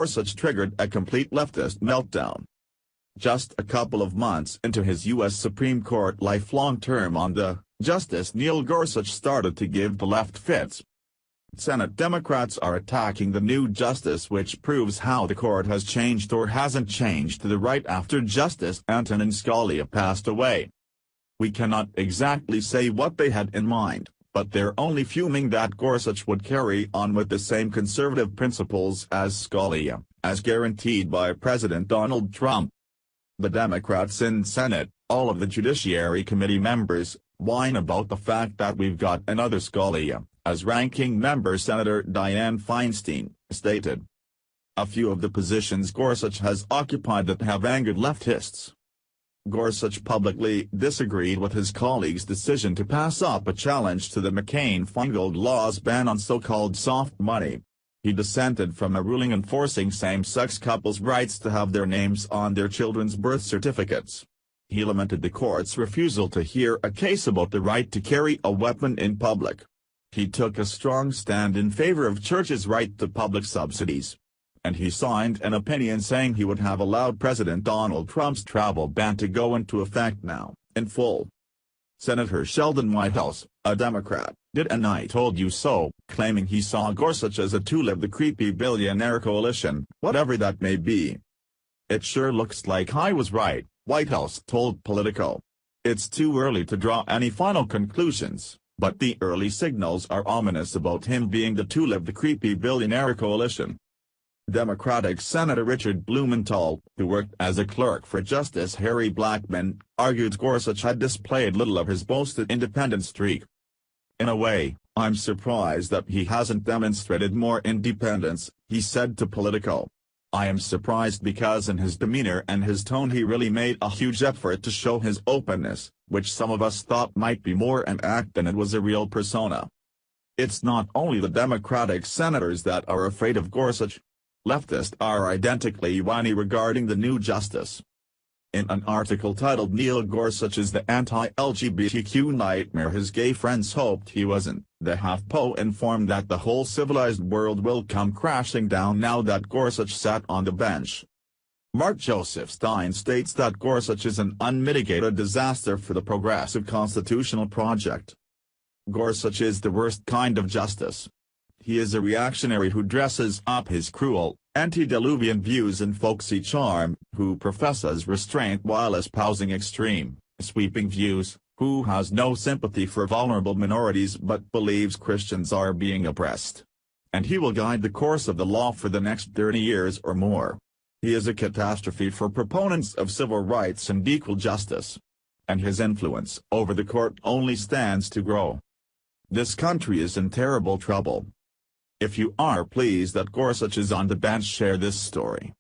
Gorsuch triggered a complete leftist meltdown. Just a couple of months into his U.S. Supreme Court lifelong term on the Justice Neil Gorsuch started to give the left fits. Senate Democrats are attacking the new justice, which proves how the court has changed or hasn't changed to the right after Justice Antonin Scalia passed away. We cannot exactly say what they had in mind, but they're only fuming that Gorsuch would carry on with the same conservative principles as Scalia, as guaranteed by President Donald Trump. The Democrats in Senate, all of the Judiciary Committee members, whine about the fact that we've got another Scalia, as Ranking Member Senator Dianne Feinstein stated. A few of the positions Gorsuch has occupied that have angered leftists. Gorsuch publicly disagreed with his colleague's decision to pass up a challenge to the McCain-fungled law's ban on so-called soft money. He dissented from a ruling enforcing same-sex couples' rights to have their names on their children's birth certificates. He lamented the court's refusal to hear a case about the right to carry a weapon in public. He took a strong stand in favor of churches' right to public subsidies. And he signed an opinion saying he would have allowed President Donald Trump's travel ban to go into effect now, in full. Senator Sheldon Whitehouse, a Democrat, did an "I told you so," claiming he saw Gorsuch as a tool of the creepy billionaire coalition, whatever that may be. "It sure looks like I was right," Whitehouse told Politico. "It's too early to draw any final conclusions, but the early signals are ominous about him being the tool of the creepy billionaire coalition." Democratic Senator Richard Blumenthal, who worked as a clerk for Justice Harry Blackmun, argued Gorsuch had displayed little of his boasted independent streak. "In a way, I'm surprised that he hasn't demonstrated more independence," he said to Politico. "I am surprised because in his demeanor and his tone he really made a huge effort to show his openness, which some of us thought might be more an act than it was a real persona." It's not only the Democratic senators that are afraid of Gorsuch. Leftists are identically whiny regarding the new justice. In an article titled "Neil Gorsuch is the anti-LGBTQ nightmare his gay friends hoped he wasn't," the HuffPo informed that the whole civilized world will come crashing down now that Gorsuch sat on the bench. Mark Joseph Stein states that Gorsuch is an unmitigated disaster for the progressive constitutional project. Gorsuch is the worst kind of justice. He is a reactionary who dresses up his cruel, antediluvian views in folksy charm, who professes restraint while espousing extreme, sweeping views, who has no sympathy for vulnerable minorities but believes Christians are being oppressed. And he will guide the course of the law for the next 30 years or more. He is a catastrophe for proponents of civil rights and equal justice. And his influence over the court only stands to grow. This country is in terrible trouble. If you are pleased that Gorsuch is on the bench, share this story.